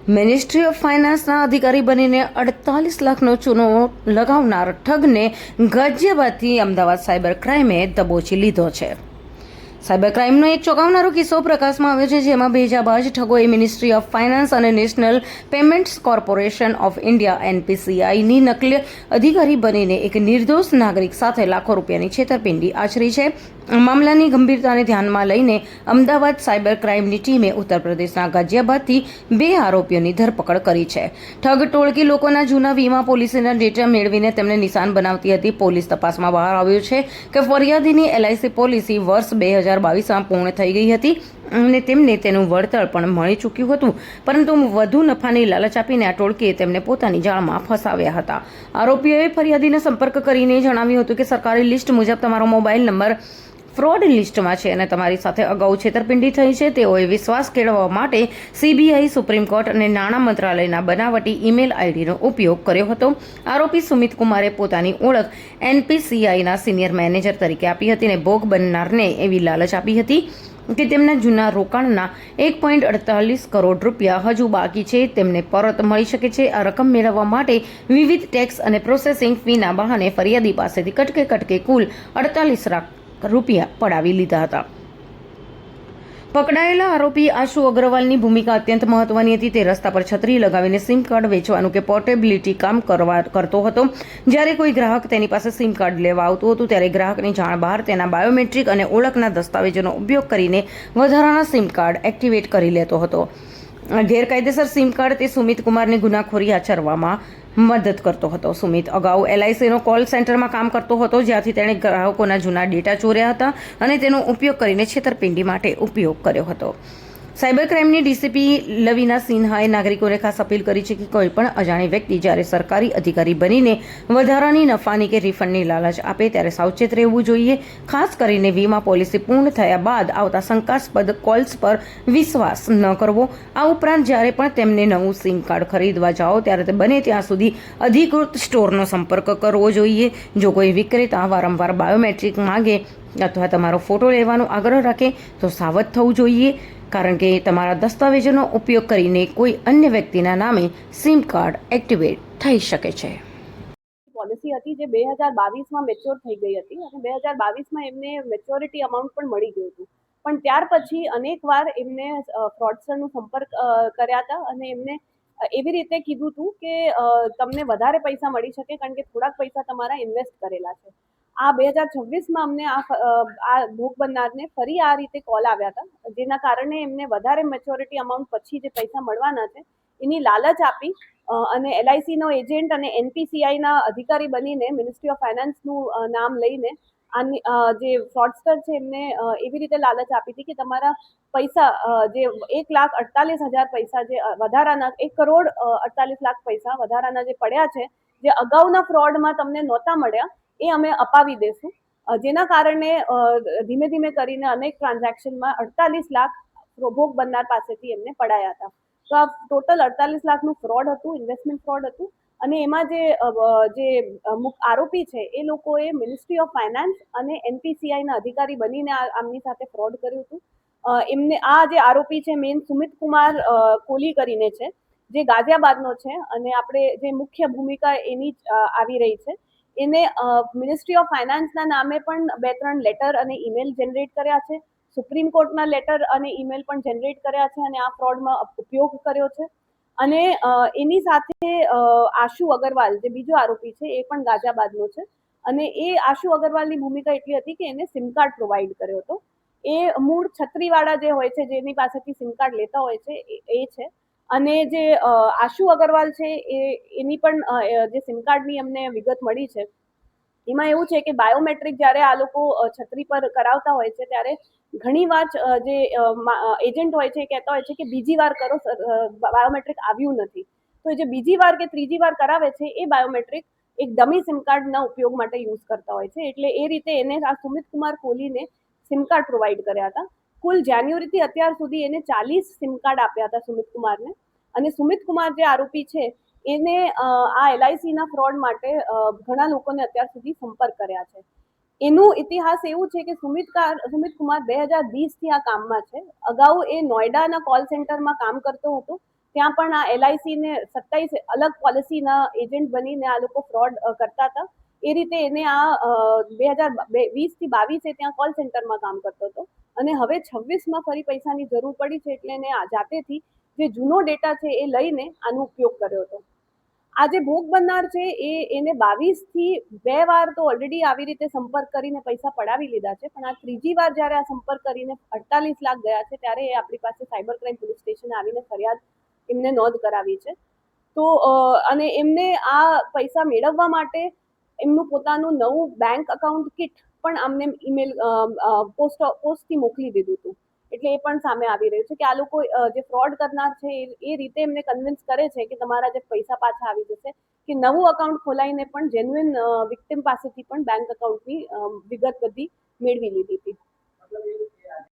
Ministry of ફાઇનાન્સના અધિકારી બનીને 48 લાખનો ચૂનો લગાવનાર ઠગને ગાઝિયાબાદથી અમદાવાદ સાયબર ક્રાઇમે દબોચી લીધો છે। સાયબર ક્રાઇમનો એક ચોંકાવનારો કિસ્સો પ્રકાશમાં આવ્યો છે, જેમાં ભેજાબાજ ઠગોએ મિનિસ્ટ્રી ઓફ ફાઇનાન્સ અને national payments corporation of India એનપીસીઆઈની નકલી અધિકારી બનીને એક નિર્દોષ નાગરિક સાથે લાખો રૂપિયાની છેતરપિંડી આચરી છે। મામલાની ગંભીરતાને ધ્યાનમાં લઈને અમદાવાદ સાયબર ક્રાઇમની ટીમે ઉત્તર પ્રદેશના ગાઝિયાબાદથી 2 આરોપીઓની ધરપકડ કરી છે। ઠગ ટોળકી લોકોના જૂના વીમા પોલિસીના ડેટા મેળવીને તેમને નિશાન બનાવતી હતી। પોલીસ તપાસમાં બહાર આવ્યું છે કે ફરિયાદીની એલઆઈસી પોલિસી વર્ષ 2022માં પૂર્ણ થઈ ગઈ હતી અને તેમને તેનું વળતર પણ મળી ચૂક્યું હતું, પરંતુ વધુ નફાની લાલચ આપીને આ ટોળકીએ તેમને પોતાની જાળમાં ફસાવ્યા હતા। આરોપીઓએ ફરિયાદીને સંપર્ક કરીને જણાવ્યું હતું કે સરકારી લિસ્ટ મુજબ તમારો મોબાઈલ નંબર ફ્રોડ લિસ્ટમાં છે અને તમારી સાથે અગાઉ છેતરપિંડી થઈ છે। તેઓએ વિશ્વાસ કેળવવા માટે સીબીઆઈ, સુપ્રીમ કોર્ટ અને નાણાં મંત્રાલયના બનાવટી ઈમેલ આઈડીનો ઉપયોગ કર્યો હતો। આરોપી સુમિત કુમારે પોતાની ઓળખ એનપીસીઆઈના સિનિયર મેનેજર તરીકે આપી હતી અને ભોગ બનનારને એવી લાલચ આપી હતી કે તેમના જૂના રોકાણના 1.48 કરોડ રૂપિયા હજુ બાકી છે, તેમને પરત મળી શકે છે। આ રકમ મેળવવા માટે વિવિધ ટેક્સ અને પ્રોસેસિંગ ફીના બહાને ફરિયાદી પાસેથી કટકે કુલ 48 લાખ રૂપિયા પડાવી લીધા હતા। પકડાયેલા આરોપી આશુ અગ્રવાલની ભૂમિકા અત્યંત મહત્વની હતી। તે રસ્તા પર છત્રી લગાવીને સિમ કાર્ડ વેચવાનું કે પોર્ટેબિલિટી કામ કરતો હતો। જ્યારે કોઈ ગ્રાહક તેની પાસે સિમ કાર્ડ લેવા આવતું હતું ત્યારે ગ્રાહકની જાણ બહાર તેના બાયોમેટ્રિક અને ઓળખના દસ્તાવેજોનો ઉપયોગ કરીને વધારાના સિમ કાર્ડ એક્ટિવેટ કરી લેતો હતો। ગેરકાયદેસર સિમ કાર્ડ તે સુમિત કુમારને ગુનાખોરી આચરવામાં મદદ કરતો હતો। સુમિત અગાઉ એલઆઈસીનો કોલ સેન્ટરમાં કામ કરતો હતો, જ્યાંથી તેણે ગ્રાહકોના જૂના ડેટા ચોર્યા હતા અને તેનો ઉપયોગ કરીને છેતરપિંડી માટે ઉપયોગ કર્યો હતો। સાયબર ક્રાઇમની ડીસીપી લવીના સિન્હાએ નાગરિકોને ખાસ અપીલ કરી છે કે કોઈપણ અજાણી વ્યક્તિ જ્યારે સરકારી અધિકારી બનીને વધારાની નફાની કે રિફંડની લાલચ આપે ત્યારે સાવચેત રહેવું જોઈએ। ખાસ કરીને વીમા પોલિસી પૂર્ણ થયા બાદ આવતા શંકાસ્પદ કોલ્સ પર વિશ્વાસ ન કરવો। આ ઉપરાંત જ્યારે પણ તેમને નવું સિમ કાર્ડ ખરીદવા જાઓ ત્યારે તે બને ત્યાં સુધી અધિકૃત સ્ટોરનો સંપર્ક કરવો જોઈએ। જો કોઈ વિક્રેતા વારંવાર બાયોમેટ્રિક માંગે અથવા તમારો ફોટો લેવાનો આગ્રહ રાખે તો સાવધ થવું જોઈએ, કારણ કે તમારા દસ્તાવેજોનો ઉપયોગ કરીને કોઈ અન્ય વ્યક્તિના નામે સિમ કાર્ડ એક્ટિવેટ થઈ શકે છે। પોલિસી હતી જે 2022માં મેચ્યોર થઈ ગઈ હતી અને 2022માં એમને મેચ્યોરિટી અમાઉન્ટ પણ મળી ગયું હતું, પણ ત્યાર પછી અનેકવાર એમને ફ્રોડસ્ટરનો સંપર્ક કર્યા હતા અને એમને એવી રીતે કીધું હતું કે તમને વધારે પૈસા મળી શકે કારણ કે થોડાક પૈસા તમારા ઇન્વેસ્ટ કરેલા છે। આ 2026માં અમને આ ભોગ બનનારને ફરી આ રીતે કોલ આવ્યા હતા, જેના કારણે એમને વધારે મેચ્યોરિટી અમાઉન્ટ પછી જે પૈસા મળવાના છે એની લાલચ આપી અને એલઆઈસીનો એજન્ટ અને એનપીસીઆઈના અધિકારી બનીને મિનિસ્ટ્રી ઓફ ફાઇનાન્સનું નામ લઈને જે ફ્રોડસ્ટર છે એમને એવી રીતે લાલચ આપી હતી કે તમારા પૈસા જે 1,48,000 પૈસા જે વધારાના 1,48,00,000 પૈસા વધારાના જે પડ્યા છે, જે અગાઉના ફ્રોડમાં તમને નહોતા મળ્યા, એ અમે અપાવી દેશું। જેના કારણે ધીમે ધીમે કરીને અનેક ટ્રાન્ઝેક્શનમાં 48 લાખ ભોગ બનનાર પાસેથી એમને પડાયા હતા। તો આ ટોટલ 48 લાખનું ફ્રોડ હતું, ઇન્વેસ્ટમેન્ટ ફ્રોડ હતું અને એમાં જે આરોપી છે એ લોકોએ મિનિસ્ટ્રી ઓફ ફાઇનાન્સ અને એનપીસીઆઈના અધિકારી બનીને આમની સાથે ફ્રોડ કર્યું હતું। એમને આ જે આરોપી છે મેન સુમિત કુમાર કોલી કરીને છે, જે ગાઝિયાબાદનો છે અને આપણે જે મુખ્ય ભૂમિકા એની આવી રહી છે, એને મિનિસ્ટ્રી ઓફ ફાઇનાન્સના નામે પણ 2-3 લેટર અને ઈમેલ જનરેટ કર્યા છે, સુપ્રીમ કોર્ટના લેટર અને ઈમેલ પણ જનરેટ કર્યા છે અને આ ફ્રોડમાં ઉપયોગ કર્યો છે। અને એની સાથે આશુ અગ્રવાલ જે બીજો આરોપી છે એ પણ ગાઝિયાબાદનો છે અને એ આશુ અગ્રવાલની ભૂમિકા એટલી હતી કે એને સિમ કાર્ડ પ્રોવાઈડ કર્યો હતો। એ મૂળ છત્રીવાળા જે હોય છે, જેની પાસેથી સિમ કાર્ડ લેતા હોય છે, એ છે અને જે આશુ અગ્રવાલ છે એની પણ જે સિમ કાર્ડની અમને વિગત મળી છે એમાં એવું છે કે બાયોમેટ્રિક જ્યારે આ લોકો છત્રી પર કરાવતા હોય છે ત્યારે ઘણીવાર જે એજન્ટ હોય છે એ કહેતા હોય છે કે બીજી વાર કરો, બાયોમેટ્રિક આવ્યું નથી, તો જે બીજી વાર કે ત્રીજી વાર કરાવે છે એ બાયોમેટ્રિક એક ડમી સિમ કાર્ડના ઉપયોગ માટે યુઝ કરતા હોય છે। એટલે એ રીતે એને આ સુમિત કુમાર કોહલીને સિમ કાર્ડ પ્રોવાઈડ કર્યા હતા। કુલ જાન્યુઆરીથી અત્યાર સુધી એને 40 સિમ કાર્ડ આપ્યા હતા સુમિત કુમારને અને સુમિત કુમાર જે આરોપી છે એને આ એલઆઈસીના ફ્રોડ માટે ઘણા લોકોને અત્યાર સુધી સંપર્ક કર્યા છે। એનું ઇતિહાસ એવું છે કે સુમિત કુમાર 2020થી આ કામમાં છે। અગાઉ એ નોઈડાના કોલ સેન્ટરમાં કામ કરતો હતો ત્યાં પણ આ LIC ને 27 અલગ પોલિસીના એજન્ટ બનીને આ લોકો ફ્રોડ કરતા હતા. એ રીતે એને આ 2020 થી 22 ત્યાં કોલ સેન્ટરમાં કામ કરતો હતો અને હવે 26માં ફરી પૈસાની જરૂર પડી છે એટલે એને જાતેથી જે જૂનો ડેટા છે એ લઈને આનો ઉપયોગ કર્યો હતો. આ જે ભોગ બનનાર છે એને 22 થી 2 વાર તો ઓલરેડી આવી રીતે સંપર્ક કરીને પૈસા પડાવી લીધા છે, પણ આ ત્રીજી વાર જ્યારે આ સંપર્ક કરીને 48 લાખ ગયા છે ત્યારે એ આપણી પાસે સાયબર ક્રાઇમ પોલીસ સ્ટેશને આવીને ફરિયાદ એમને નોંધ કરાવી છે. તો અને એમને આ પૈસા મેળવવા માટે એમનું પોતાનું નવું બેંક અકાઉન્ટ કિટ પણ અમને ઈમેલ પોસ્ટથી મોકલી દીધું હતું. એટલે એ પણ સામે આવી રહ્યું છે કે આ લોકો જે ફ્રોડ કરનાર છે એ રીતે એમને કન્વિન્સ કરે છે કે તમારા જે પૈસા પાછા આવી જશે, કે નવું અકાઉન્ટ ખોલાઈને પણ જેન્યુઇન વિક્ટિમ પાસેથી પણ બેંક અકાઉન્ટની વિગત બધી મેળવી લીધી હતી.